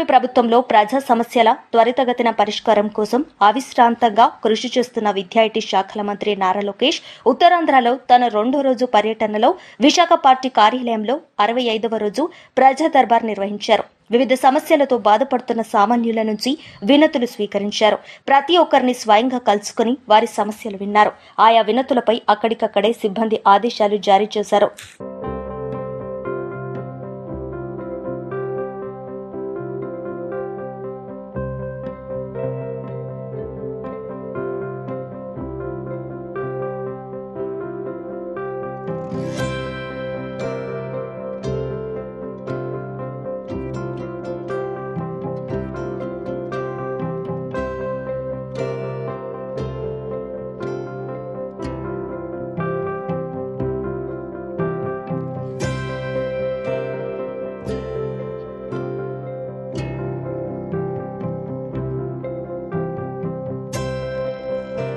కూటమి ప్రభుత్వంలో ప్రజా సమస్యల త్వరితగతిన పరిష్కారం కోసం అవిశ్రాంతంగా కృషి చేస్తున్న విద్యా ఐటీ శాఖల మంత్రి నారా లోకేష్ ఉత్తరాంధ్రలో తన 2వ రోజు పర్యటనలో విశాఖ పార్టీ కార్యాలయంలో 65వ రోజు ప్రజా దర్బార్ నిర్వహించారు. వివిధ సమస్యలతో బాధపడుతున్న సామాన్యుల నుంచి వినతులు స్వీకరించారు. ప్రతి ఒక్కరిని స్వయంగా కలుసుకుని వారి సమస్యలు విన్నారు. ఆయా వినతులపై అక్కడికక్కడే సిబ్బంది ఆదేశాలు జారీ చేశారు.